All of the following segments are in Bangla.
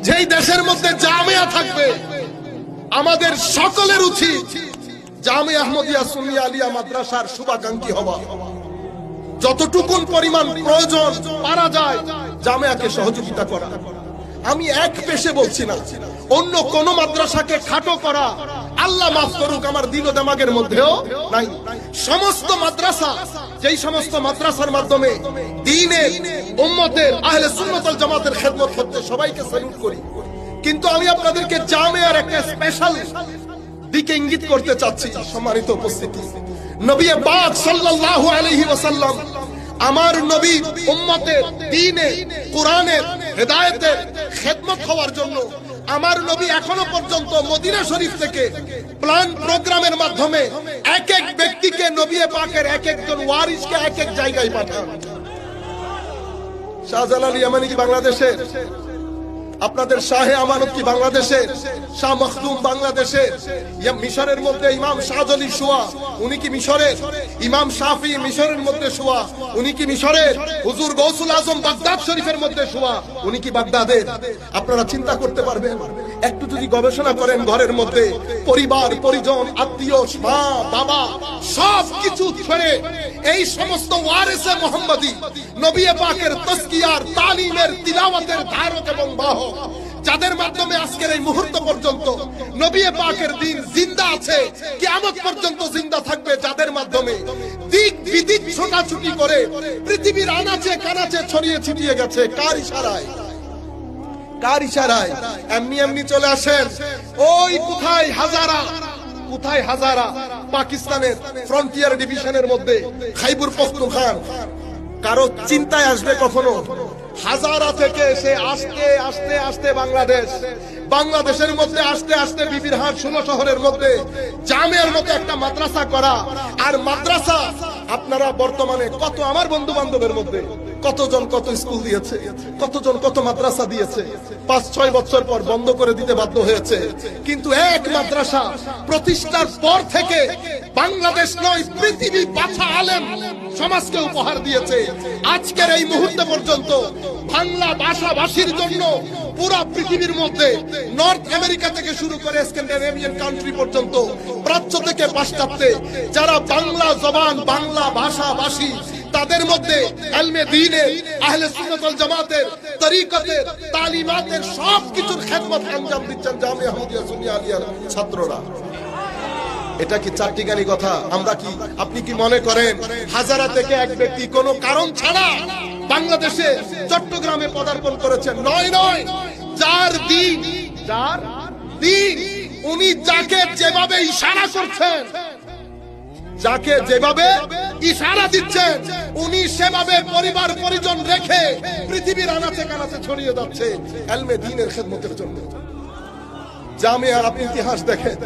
যেই দেশের মধ্যে জামিয়া থাকবে, আমাদের সকলের উচিত জামিয়া আহমদিয়া সুন্নিয়া আলিয়া মাদ্রাসার শুভাকাঙ্ক্ষী হওয়া। যতটুকুন পরিমাণ প্রয়োজন পারা যায় জামিয়াকে সহযোগিতা করা। আমি এক পেশে বলছি না, অন্য কোন মাদ্রাসাকে খাটো করা আল্লাহ মাফ করুক আমার দিল দেমাগের মধ্যেও নাই। সমস্ত মাদ্রাসা, যেই সমস্ত মাদ্রাসার মাধ্যমে দ্বীনের, উম্মতের, আহলে সুন্নাত ওয়াল জামাতের খেদমত হচ্ছে, সবাইকে স্যালুট করি। কিন্তু আমি আপনাদেরকে জামিয়ার একটা স্পেশাল দিকে ইঙ্গিত করতে চাচ্ছি। সম্মানিত উপস্থিতি, নবী পাক সাল্লাল্লাহু আলাইহি ওয়াসাল্লাম আমার নবী উম্মতের, দ্বীনের, কোরআনের, হেদায়েতের খেদমত হওয়ার জন্য আমার নবী এখনো পর্যন্ত মদিনা শরীফ থেকে প্ল্যান প্রোগ্রামের মাধ্যমে এক এক ব্যক্তিকে, নবী পাকের এক একজন ওয়ারিসকে এক এক জায়গায় পাঠান। শাহজালাল ইয়ামানি কি বাংলাদেশের? আপনাদের শাহে আমানত কি বাংলাদেশের? শাহ মখদুম বাংলাদেশের? মিশরের মধ্যে ইমাম শাহজলি শোয়া, উনি কি মিশরের? ইমাম শাফি মিশরের মধ্যে শোয়া, উনি কি মিশরের? হুজুর গৌসুল আজম বাগদাদ শরীফের মধ্যে শোয়া, উনি কি বাগদাদের? আপনারা চিন্তা করতে পারবেন, একটু যদি গবেষণা করেন ঘরের মধ্যে পরিবার, পরিজন, আত্মীয়, মা, বাবা সব কিছু ছেড়ে এই সমস্ত ওয়ারিসে মুহাম্মদী নবী পাকের তাজকিয়ার, তালিমের, তিলাওয়াতের ধারক এবং বাহক, যাদের মাধ্যমে আজকের এই মুহূর্ত পর্যন্ত নবী পাকের দ্বীন জিন্দা আছে, কিয়ামত পর্যন্ত জিন্দা থাকবে, যাদের মাধ্যমে দিক বিদিক ছোটাছুটি করে পৃথিবীর আনাচে কানাচে ছড়িয়ে ছিটিয়ে গেছে। কার ইশারায়? কার ইশারায়? এমনি এমনি চলে আসেন। ওই কোথায় হাজারা, কোথায় হাজারা, পাকিস্তানের ফ্রন্টিয়ার ডিভিশনের মধ্যে খাইবুর পখতুনখান, কারো চিন্তায় আসবে কখনো? হাজারা থেকে এসে আস্তে আস্তে আস্তে বাংলাদেশ, বাংলাদেশের মধ্যে আস্তে আস্তে বিবিরহাট 16 শহরের মধ্যে জামিয়ার মতো একটা মাদ্রাসা করা। আর মাদ্রাসা আপনারা বর্তমানে কত, আমার বন্ধু বান্ধবের মধ্যে কতজন কত স্কুল দিয়েছে, কতজন কত মাদ্রাসা দিয়েছে, 5-6 বছর পর বন্ধ করে দিতে বাধ্য হয়েছে। কিন্তু এক মাদ্রাসা প্রতিষ্ঠার পর থেকে বাংলাদেশ নয়, পৃথিবী বাছা আলেম সমাজকে উপহার দিয়েছে। আজকের এই মুহূর্তে পর্যন্ত বাংলা ভাষাভাষীর জন্য পুরো পৃথিবীর মধ্যে নর্থ আমেরিকা থেকে শুরু করে স্ক্যান্ডিনেভিয়ান কান্ট্রি পর্যন্ত, প্রাচ্য থেকে পাশ্চাত্যে যারা বাংলা জবান, বাংলা ভাষাভাষী, তাদের মধ্যে ইলমে দ্বীনের, আহলে সুন্নাত ওয়াল জামাতের, তরিকতের, তালিমাতের সব কিছুর খেদমত আঞ্জাম দিচ্ছেন জামিয়া আহমদিয়া সুন্নিয়া আলিয়ার ছাত্ররা। এটা কি চারটিখানি কথা? আমরা কি, আপনি কি মনে করেন হাজারা থেকে এক ব্যক্তি কোনো কারণ ছাড়া বাংলাদেশে চট্টগ্রামে পদার্পণ করেছেন? নয় নয়, যার দ্বীন, যার দ্বীন, উনি যাকে যেভাবে ইশারা করছেন, যাকে যেভাবে ইশারা দিচ্ছেন, উনি সেভাবে পরিবার পরিজন রেখে পৃথিবীর আনাচে কানাচে ছড়িয়ে যাচ্ছে ইলমে দ্বীনের খেদমতের জন্য। জামিয়ার আপনি ইতিহাস দেখেন,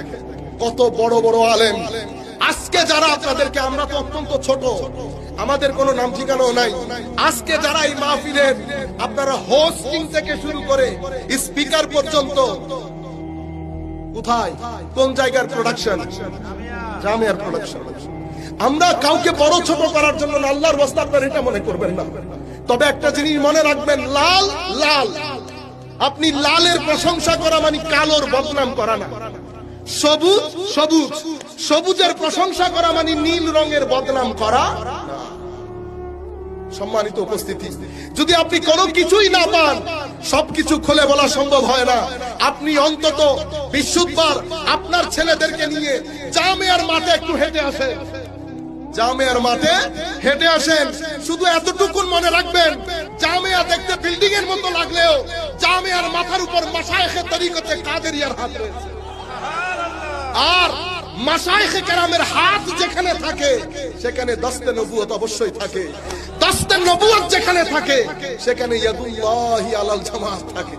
কত বড় বড় আলেম আজকে যারা, আপনাদেরকে, আমরা তো অত্যন্ত ছোট, আমাদের কোনো নাম ঠিকানাও নাই, আজকে যারা এই মাহফিলের আপনারা হোস্টিং থেকে শুরু করে স্পিকার পর্যন্ত, কোথায় কোন জায়গার প্রোডাকশন? জামিয়ার প্রোডাকশন। আমরা কাউকে বড় ছোট করার জন্য আল্লাহর ওয়াস্তে আপনারা এটা মনে করবেন না। তবে একটা জিনিস মনে রাখবেন, লাল লাল, আপনি লালের প্রশংসা করা মানে কালোর বদনাম করা না। সবুজ সবুজ, সবুজের প্রশংসা করা মানে নীল রঙের বদনাম করা। সম্মানিত উপস্থিতি, যদি আপনি কোনো কিছুই না পান, সবকিছু খুলে বলা সম্ভব হয় না। আপনি অন্তত বিশুদ্ধবার আপনার ছেলেদেরকে নিয়ে জামিয়ার মাঠে একটু হেঁটে আসেন, জামিয়ার মাঠে হেঁটে আসেন। শুধু এতটুকুন মনে রাখবেন, জামিয়া দেখতে বিল্ডিং এর মতো লাগলেও জামিয়ার মাথার উপর মাশায়েখে তরিকতে কাদেরিয়ার হাত রয়েছে। আর মাশায়েখে কেরামের হাত যেখানে থাকে সেখানে দস্তে নবুয়ত অবশ্যই থাকে। দস্তে নবুয়ত যেখানে থাকে সেখানে ইয়াদুল্লাহি আলাল জামাত থাকে।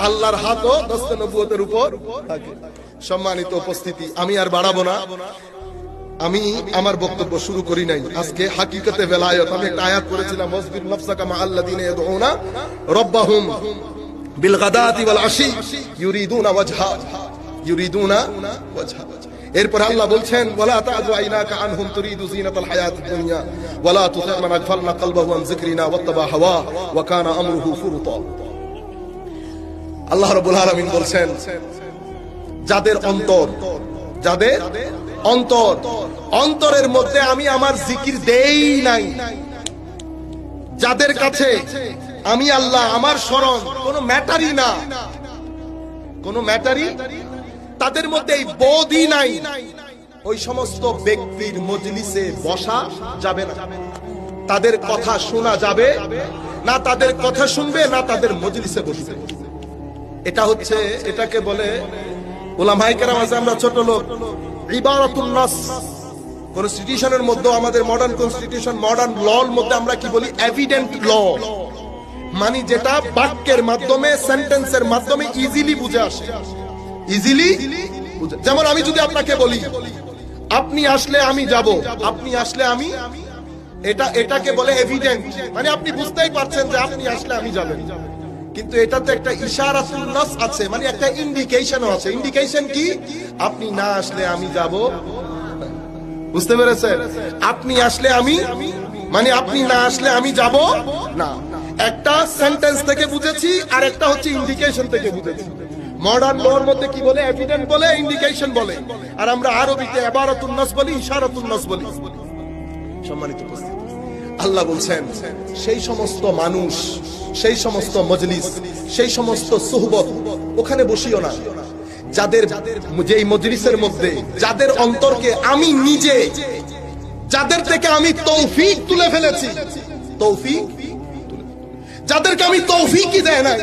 আল্লাহর হাতও দস্তে নবুয়তের উপর থাকে। সম্মানিত উপস্থিতি, আমি আর বাড়াবো না, আমি আমার বক্তব্য শুরু করি নাই। আজকে হাকিকতে বেলায়েত, আমি একটা আয়াত করেছিলাম, ওয়াসবির নাফসাকা মা আল্লাযিনা ইয়াদউনা রাব্বাহুম বিল গাদাতি ওয়াল আশি ইউরিদুনা ওয়াজহা, ইউরিদুনা ওয়াজহা। এরপর আল্লাহ বলছেন, ওয়ালা তা'দু আইনাকা আনহুম তুরিদু যিনাতাল হায়াতিদ দুনিয়া ওয়ালা তুতি' মান আগফালনা কলবাহু আন যিকরিনা ওয়াত্তাবা হাওয়া ওয়া কানা আমরুহু ফুরুতা। আল্লাহ রাব্বুল আলামিন বলছেন, যাদের অন্তরের মধ্যে আমি আমার জিকির দেই নাই, যাদের কাছে আমি আল্লাহ আমার স্মরণ কোনো ম্যাটারই না, কোনো ম্যাটারই তাদের মধ্যে এই বোধই নাই, ওই সমস্ত ব্যক্তির মজলিসে বসা যাবে না, তাদের কথা শোনা যাবে না, তাদের কথা শুনবে না, তাদের মজলিসে বসবে। এটা হচ্ছে, এটাকে বলে উলামায়ে কেরাম আছে, আমরা ছোট লোক, ইবারাতুন নাস। কনস্টিটিউশনের মধ্যে, আমাদের মডার্ন কনস্টিটিউশন, মডার্ন লর মধ্যে আমরা কি বলি? এভিডেন্ট ল, মানে যেটা বাক্যের মাধ্যমে, সেন্টেন্সের মাধ্যমে ইজিলি বুঝে আসে, ইজিলি। যেমন আমি যদি আপনাকে বলি, আপনি আসলে আমি যাব, আপনি আসলে আমি, এটাকে বলে এভিডেন্ট, মানে আপনি বুঝতেই পারছেন যে আপনি আসলে আমি যাবেন। কিন্তু এটাতে একটা ইশারাতুন নাস আছে, মানে একটা ইন্ডিকেশনও আছে। ইন্ডিকেশন কি? আপনি না আসলে আমি যাব, বুঝতে পেরেছেন? আপনি আসলে আমি, মানে আপনি না আসলে আমি যাব না। একটা সেন্টেন্স থেকে বুঝেছি, আর একটা হচ্ছে ইন্ডিকেশন থেকে বুঝেছি। মডার্ন লর মধ্যে কি বলে? এভিডেন্ট বলে, ইন্ডিকেশন বলে, আর আমরা আরবিতে ইবারাতুন নাস বলি, ইশারাতুন নাস বলি। সম্মানিত উপস্থিতি, আল্লাহ বলছেন, সেই সমস্ত মানুষ, সেই সমস্ত মজলিস, সেই সমস্ত সুহবত ওখানে বসিও না, যাদের, যেই মজলিসের মধ্যে যাদের অন্তরকে আমি নিজে, যাদের থেকে আমি তৌফিক তুলে ফেলেছি, তৌফিক, যাদেরকে আমি তৌফিকই দেয় নাই।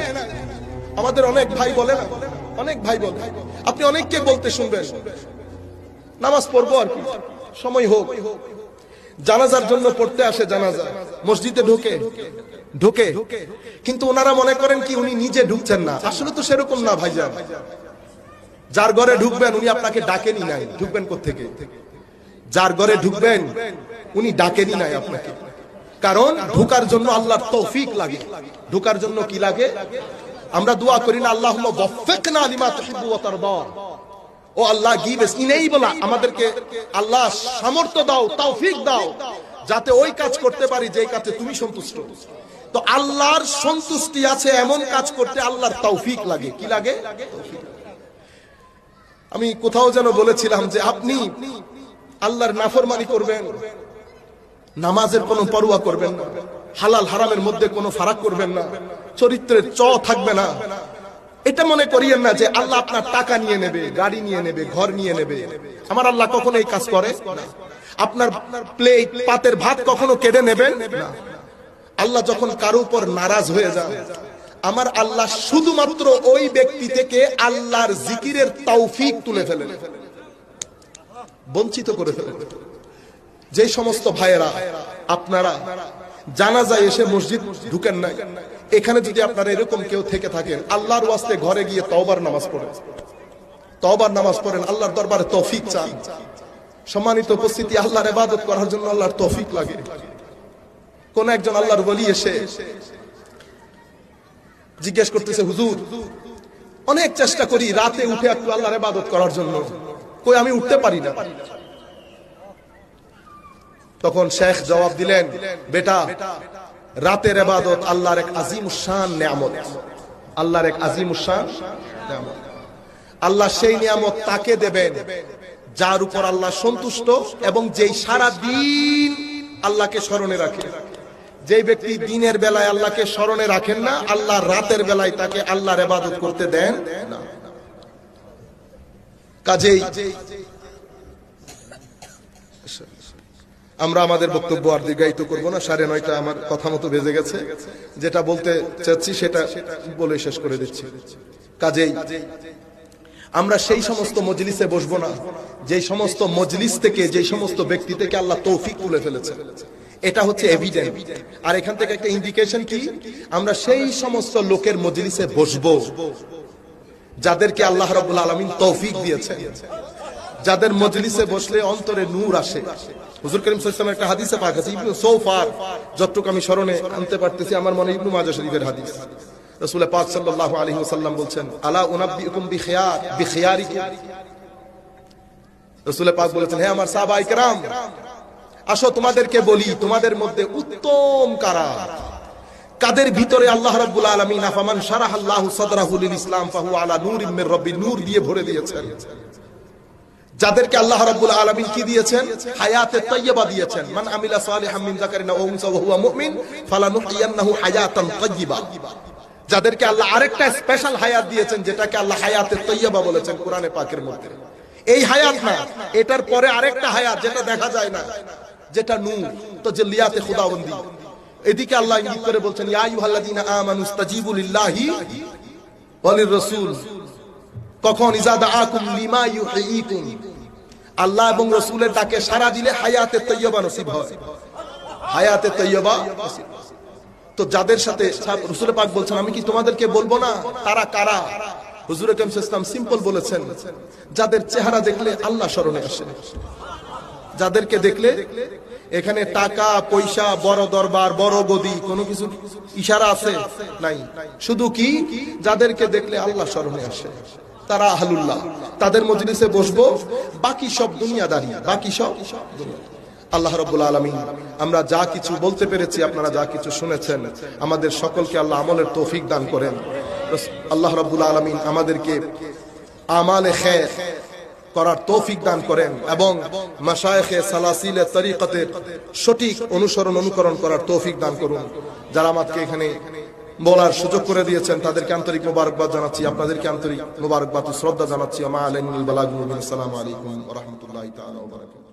আমাদের অনেক ভাই বলে না, অনেক ভাই বলে, আপনি অনেককে বলতে শুনবেন, নামাজ পড়বো আর কি, সময় হোক, জানাজার জন্য পড়তে আসে, জানাজা মসজিদে ঢোকে, কিন্তু ওনারা মনে করেন কি উনি নিজে ঢুকছেন না। আসলে তো সেরকম না ভাইজান। যার ঘরে ঢুকবেন উনি আপনাকে ডাকেনি নাই, ঢুকবেন কোত্থেকে? যার ঘরে ঢুকবেন উনি ডাকেনি নাই আপনাকে, কারণ ঢোকার জন্য আল্লাহর তৌফিক লাগে। ঢোকার জন্য কি লাগে? আমরা দোয়া করি না, আল্লাহুম্মা ওয়াফফিকনা লিমা তুহিব্বু ওয়া তারদা, ও আল্লাহ গিভ আস ইনেবল, আমাদেরকে আল্লাহ সামর্থ্য দাও, তৌফিক দাও, যাতে ওই কাজ করতে পারি যে কাজে তুমি সন্তুষ্ট। তো আল্লাহর সন্তুষ্টি আছে এমন কাজ করতে আল্লাহর তৌফিক লাগে। কি লাগে? আমি কোথাও যেন বলেছিলাম যে আপনি আল্লাহর নাফরমানি করবেন, নামাজের কোনো পরোয়া করবেন না, হালাল হারামের মধ্যে কোনো ফারাক করবেন না, চরিত্রের থাকবে না, এটা মনে করিয়েন না যে আল্লাহ আপনার টাকা নিয়ে নেবে, গাড়ি নিয়ে নেবে, ঘর নিয়ে নেবে। আমার আল্লাহ কখনো এই কাজ করে না। আপনার প্লেট, পাতের ভাত কখনো কেড়ে নেবেন না। আল্লাহ যখন কারো উপর নারাজ হয়ে যান, আমার আল্লাহ শুধুমাত্র ওই ব্যক্তি থেকে আল্লাহর জিকিরের তৌফিক তুলে ফেলেন, বঞ্চিত করে ফেলেন। যে সমস্ত ভাইয়েরা আপনারা জানাজায় এসে মসজিদ ঢুকেন নাই, এখানে যদি আপনারা এরকম কেউ থেকে থাকেন, আল্লাহর ওয়াস্তে ঘরে গিয়ে তওবার নামাজ পড়েন, তওবার নামাজ পড়েন, আল্লাহর দরবারে তৌফিক চান। সম্মানিত উপস্থিতি, আল্লাহর ইবাদত করার জন্য আল্লাহর তৌফিক লাগে। কোন একজন আল্লাহর ওলি এসে জিজ্ঞেস করতেছে, হুজুর অনেক চেষ্টা করি রাতে উঠে একটু আল্লাহর ইবাদত করার জন্য, কই আমি উঠতে পারি না। তখন শেখ জবাব দিলেন, বেটা, রাতের ইবাদত আল্লাহর এক আজিমুশ শান নিয়ামত, আল্লাহর এক আজিমুশ শান নিয়ামত। আল্লাহ সেই নিয়ামত তাকে দেবেন যার উপর আল্লাহ সন্তুষ্ট এবং যেই সারা দিন আল্লাহকে স্মরণে রাখে। যেই ব্যক্তি দিনের বেলায় আল্লাহকে স্মরণে রাখেন না, আল্লাহ রাতের বেলায় তাকে আল্লাহর ইবাদত করতে দেন না। কাজেই আমরা আমাদের বক্তব্য আর দীর্ঘায়িত করবো না, 9:30 আমার কথা মতো বেজে গেছে। যেটা বলতে চাচ্ছি সেটা বলে শেষ করে দিচ্ছি। কাজেই আমরা সেই সমস্ত মজলিসে বসবো না যে সমস্ত মজলিস থেকে, যে সমস্ত ব্যক্তি থেকে আল্লাহ তৌফিক তুলে ফেলেছে। এটা হচ্ছে এভিডেন্ট। আর এখান থেকে একটা ইন্ডিকেশন কি? আমরা সেই সমস্ত লোকের মজলিসে বসবো যাদেরকে আল্লাহ রাব্বুল আলামিন তৌফিক দিয়েছেন, যাদের মজলিসে বসলে অন্তরে নূর আসে। হুজুর করিম সাল্লাল্লাহু আলাইহি ওয়াসাল্লামের একটা হাদিসে পাক আছে, ইবনে সৌফার, যতটুকু আমি স্মরণে আনতে পারতেছি, আমার মনে ইবনে মাজাহ শরীফের হাদিস। রাসূল পাক সাল্লাল্লাহু আলাইহি ওয়াসাল্লাম বলছেন, আলা উনাব্বিউকুম বিখিয়ারিকুম। রাসূল পাক বলেছেন, হে আমার সাহাবায়ে কেরাম, আসো তোমাদেরকে বলি তোমাদের মধ্যে উত্তম কারা, কাদের ভিতরে আল্লাহ রাব্বুল আলামিন আফামান শারাহাল্লাহু সাদরাহু লিল ইসলাম ফাহু আলা নূরিম মির রাব্বি, নূর দিয়ে ভরে দিয়েছেন। যাদেরকে আল্লাহ রাব্বুল আলামিন কি দিয়েছেন? হায়াতে তাইয়্যিবা দিয়েছেন। মান আমিলা সালিহাম মিন যাকারিন আও উনসা ওয়া হুয়া মুমিন ফালানুহইয়ান্নাহু হায়াতান তাইয়্যিবা। যাদেরকে আল্লাহ আরেকটা স্পেশাল হায়াত দিয়েছেন, যেটাকে আল্লাহ হায়াতে তাইয়্যিবা বলেছেন কোরআনে পাকের মধ্যে। এই হায়াত না, এটার পরে আরেকটা হায়াত যেটা দেখা যায় না, যেটা নূর, তাজাল্লিয়াতে খুদাবন্দি। এদিকে আল্লাহ ইঙ্গিত করে বলছেন, ইয়া আইয়ুহাল্লাযীনা আমানু ইসতাজিবু লিল্লাহি ওয়া লির রাসূল। কখন? ইজা দাআকুম লিমা ইউহয়িকুম। আল্লাহ এবং রাসূলের ডাকে সাড়া দিলে হায়াতে তাইয়্যিবা নসিব হয়, হায়াতে তাইয়্যিবা নসিব। তো যাদের সাথে রাসূল পাক বলছেন, আমি কি তোমাদেরকে বলবো না তারা কারা? হুজুর আকরাম সাল্লাল্লাহু আলাইহি ওয়াসাল্লাম সিম্পল বলেছেন, যাদের চেহারা দেখলে আল্লাহ স্মরণে আসে, যাদেরকে দেখলে এখানে টাকা পয়সা, বড় দরবার, বড় গদি, কোনো কিছু ইশারা আছে নাই, শুধু কি যাদেরকে দেখলে আল্লাহ স্মরণে আসে, তারা আহলুল্লাহ। তাদের মজলিসে বসবো, বাকি সব দুনিয়াদারি, বাকি সব দুনিয়া। আল্লাহ রাব্বুল আলামিন আমরা যা কিছু বলতে পেরেছি, আপনারা যা কিছু শুনেছেন, আমাদের সকলকে আল্লাহ আমলের তৌফিক দান করেন। আল্লাহ রাব্বুল আলামিন আমাদেরকে আমালে খায়র করার তৌফিক দান করেন এবং মাশায়েখে সালাসিলে তরিকতের সঠিক অনুকরণ করার তৌফিক দান করুন। যারা আমাকে এখানে বলার সুযোগ করে দিয়েছেন তাদেরকে আন্তরিক মোবারকবাদ জানাচ্ছি, আপনাদেরকে আন্তরিক মোবারকবাদ ও শ্রদ্ধা জানাচ্ছি। ওয়া মা আলাইহিল বালাগুল। আসসালামু আলাইকুম ওয়া রাহমাতুল্লাহি তাআলা ওয়া বারাকাতুহু।